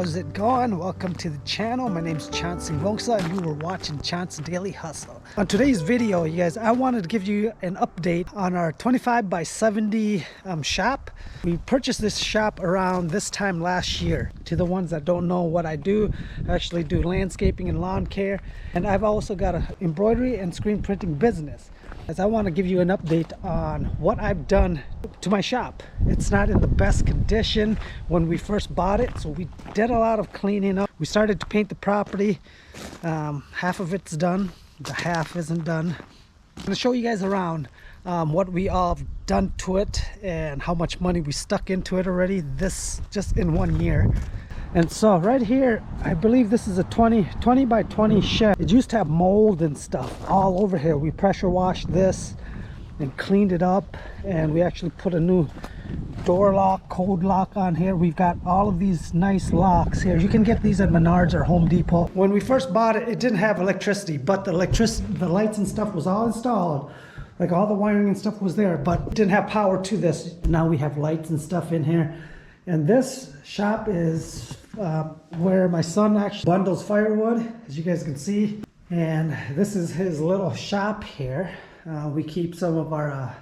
how's it going? Welcome to the channel. My name is Chauncey Rosa and you were watching Chauncey Daily Hustle. On today's video, you guys, I wanted to give you an update on our 25 by 70 shop. We purchased this shop around this time last year. To the ones that don't know what I do actually do landscaping and lawn care, and I've also got an embroidery and screen printing business. As I want to give you an update on what I've done to my shop. It's not in the best condition when we first bought it, so we did a lot of cleaning up. We started to paint the property. Half of it's done, the half isn't done. I'm going to show you guys around what we all have done to it and how much money we stuck into it already, this just in 1 year. And so right here, I believe this is a 20 by 20 shed. It used to have mold and stuff all over here. We pressure washed this and cleaned it up, and we actually put a new door lock, code lock on here. We've got all of these nice locks here. You can get these at Menards or Home Depot. When we first bought it, it didn't have electricity, but the lights and stuff was all installed. Like all the wiring and stuff was there, but it didn't have power to this. Now we have lights and stuff in here. And this shop is where my son actually bundles firewood, as you guys can see. And this is his little shop here. We keep some of our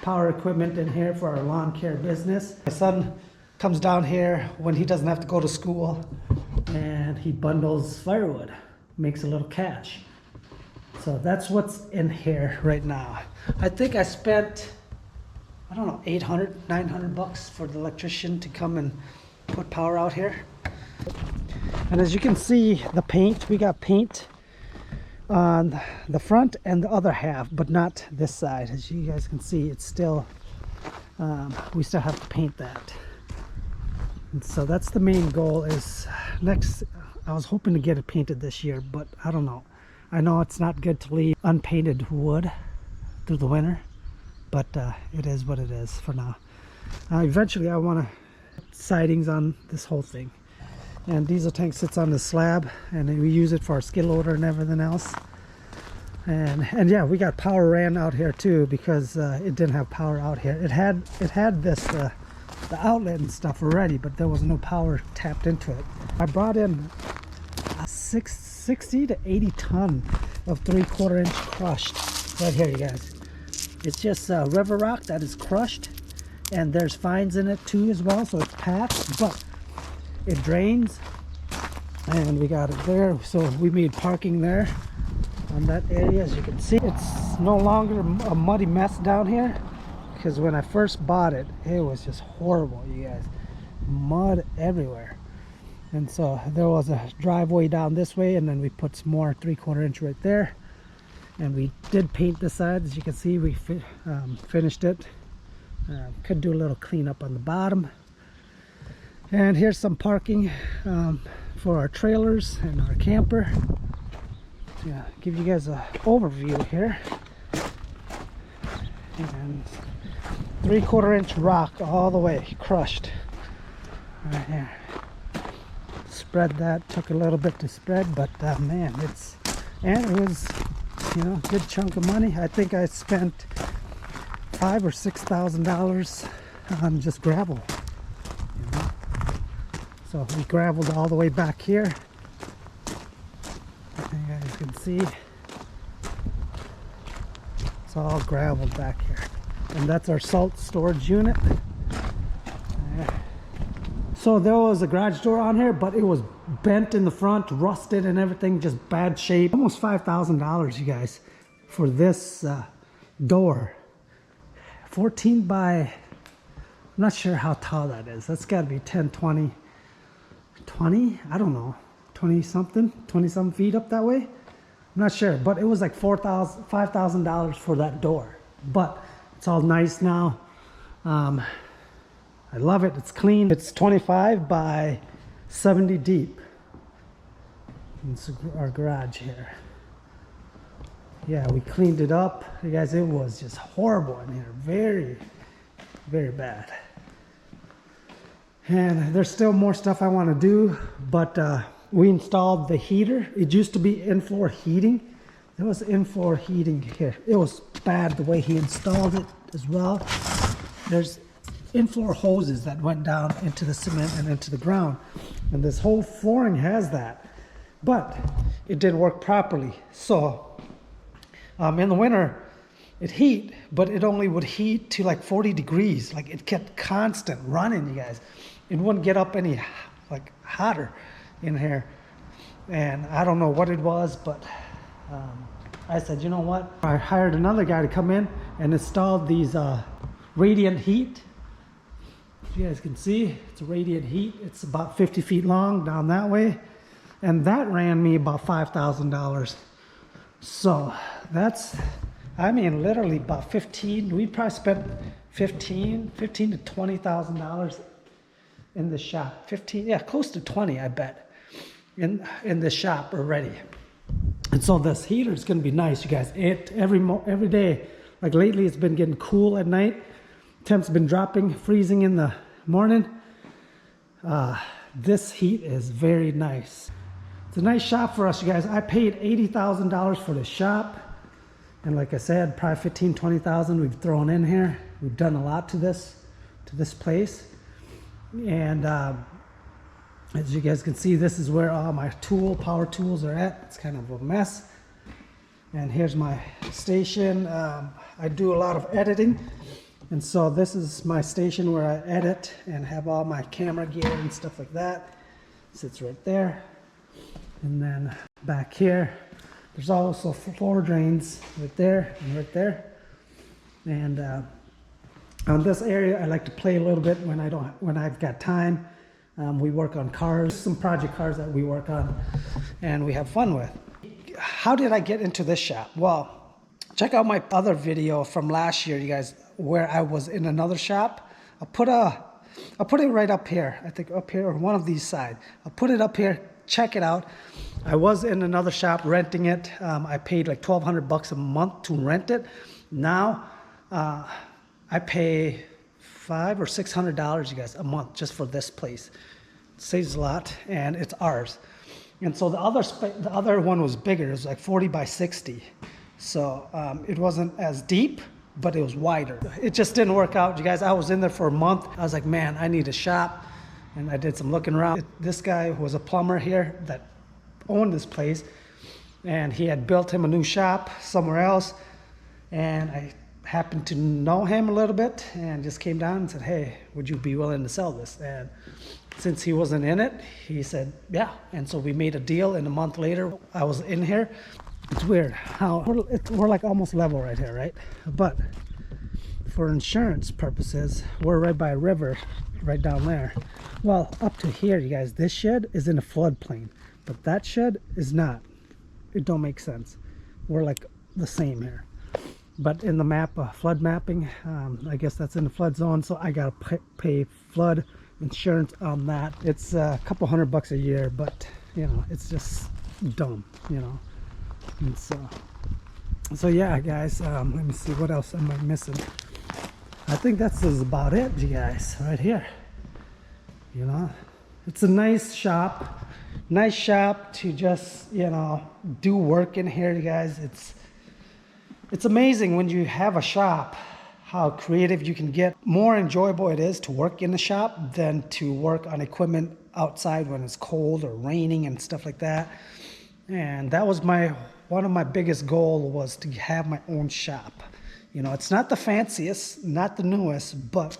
power equipment in here for our lawn care business. My son comes down here when he doesn't have to go to school, and he bundles firewood, makes a little cash. So that's what's in here right now. I think I spent, I don't know, 800, 900 bucks for the electrician to come and put power out here. And as you can see, the paint, we got paint on the front and the other half, but not this side. As you guys can see, it's still, we still have to paint that. And so that's the main goal is next, I was hoping to get it painted this year, but I don't know. I know it's not good to leave unpainted wood through the winter, but it is what it is for now. Eventually I want to put sidings on this whole thing, and diesel tank sits on the slab, and we use it for our skid loader and everything else. And yeah, we got power ran out here too, because it didn't have power out here. It had this the outlet and stuff already, but there was no power tapped into it. I brought in 60 to 80 ton of 3/4 inch crushed right here, you guys. It's just river rock that is crushed, and there's fines in it too as well, so it's packed, but it drains, and we got it there. So we made parking there on that area. As you can see, it's no longer a muddy mess down here, because when I first bought it, it was just horrible, you guys. Mud everywhere. And so there was a driveway down this way, and then we put some more 3/4 inch right there. And we did paint the side. As you can see, we finished it. Could do a little cleanup on the bottom. And here's some parking for our trailers and our camper. Yeah, give you guys an overview here. And 3/4 inch rock all the way, crushed right here. Spread that, took a little bit to spread, but man, it was, you know, a good chunk of money. I think I spent $5,000 or $6,000 on just gravel, you know? So we graveled all the way back here. You guys can see it's all graveled back here, and that's our salt storage unit. So there was a garage door on here, but it was bent in the front, rusted and everything, just bad shape. Almost $5,000, you guys, for this door. 14 by, I'm not sure how tall that is. That's got to be 10, 20, I don't know, 20 something feet up that way. I'm not sure, but it was like $5,000 for that door. But it's all nice now. I love it. It's clean. It's 25 by 70 deep. It's our garage here. Yeah, we cleaned it up. You guys, it was just horrible in here. Very, very bad. And there's still more stuff I want to do, but we installed the heater. It used to be in-floor heating. There was in-floor heating here. It was bad the way he installed it as well. There's in-floor hoses that went down into the cement and into the ground. and this whole flooring has that, but it didn't work properly. So in the winter it heat, but it only would heat to like 40 degrees. Like it kept constant running, you guys. It wouldn't get up any like hotter in here. And I don't know what it was, but I said, you know what? I hired another guy to come in and install these radiant heat. As you guys can see, it's radiant heat. It's about 50 feet long down that way. And that ran me about $5,000. So that's, I mean, literally about 15. We probably spent $15 to $20,000 in the shop. 15, yeah, close to 20, I bet, in the shop already. And so this heater is going to be nice, you guys. Every day, like lately, it's been getting cool at night. Temps been dropping, freezing in the morning. This heat is very nice. It's a nice shop for us, you guys. I paid $80,000 for the shop. And like I said, probably $15,000 to $20,000 we've thrown in here. We've done a lot to this place. And as you guys can see, this is where all my power tools are at. It's kind of a mess. And here's my station. I do a lot of editing. And so this is my station where I edit and have all my camera gear and stuff like that. It sits right there. And then back here, there's also floor drains right there and right there. And on this area, I like to play a little bit when I've got time. We work on cars, some project cars that we work on and we have fun with. How did I get into this shop? Well, check out my other video from last year, you guys, where I was in another shop. I'll put it right up here. I think up here or one of these sides. I'll put it up here. Check it out. I was in another shop renting it. I paid like $1,200 a month to rent it. Now I pay $500 or $600, you guys, a month just for this place. It saves a lot, and it's ours. And so the other one was bigger. It was like 40 by 60. So it wasn't as deep, but it was wider. It just didn't work out, you guys. I was in there for a month. I was like, man, I need a shop. And I did some looking around. This guy was a plumber here that owned this place, and he had built him a new shop somewhere else. And I happened to know him a little bit and just came down and said, hey, would you be willing to sell this? And since he wasn't in it, he said, yeah. And so we made a deal, and a month later, I was in here. It's weird how we're like almost level right here, right? But for insurance purposes, we're right by a river right down there. Well, up to here, you guys, this shed is in a floodplain, but that shed is not. It don't make sense. We're like the same here. But in the map, flood mapping, I guess that's in the flood zone, so I gotta pay flood insurance on that. It's a couple $100 a year, but you know, it's just dumb, you know. And so yeah, guys, let me see, what else am I missing? I think that's about it, you guys, right here. You know, it's a nice shop to just, you know, do work in here, you guys. It's amazing when you have a shop how creative you can get. More enjoyable it is to work in the shop than to work on equipment outside when it's cold or raining and stuff like that. And that was one of my biggest goals, was to have my own shop. You know, it's not the fanciest, not the newest, but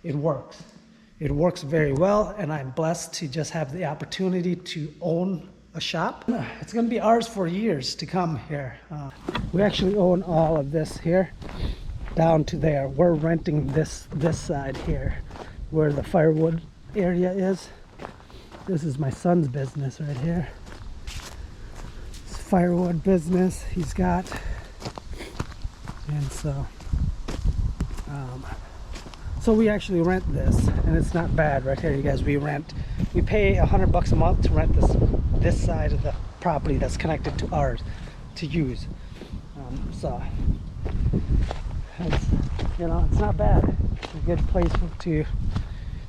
it works. It works very well, and I'm blessed to just have the opportunity to own a shop. It's going to be ours for years to come here. We actually own all of this here down to there. We're renting this side here where the firewood area is. This is my son's business right here. It's firewood business he's got. And so we actually rent this, and it's not bad right here, you guys. We pay $100 a month to rent this side of the property that's connected to ours to use. So it's, you know, it's not bad. It's a good place to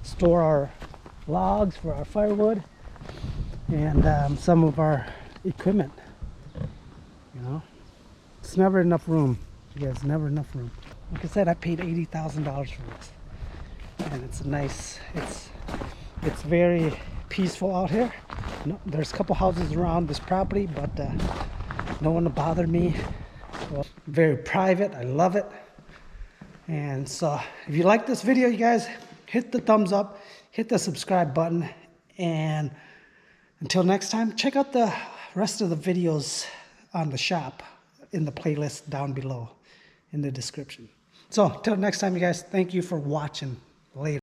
store our logs for our firewood and some of our equipment. You know, it's never enough room, you guys. Never enough room. Like I said, I paid $80,000 for this, and it's nice. It's very peaceful out here. No, there's a couple houses around this property, but no one to bother me. Well, very private. I love it. And so if you like this video, you guys, hit the thumbs up, hit the subscribe button, and until next time, check out the rest of the videos on the shop in the playlist down below in the description. So until next time, you guys, thank you for watching. Later.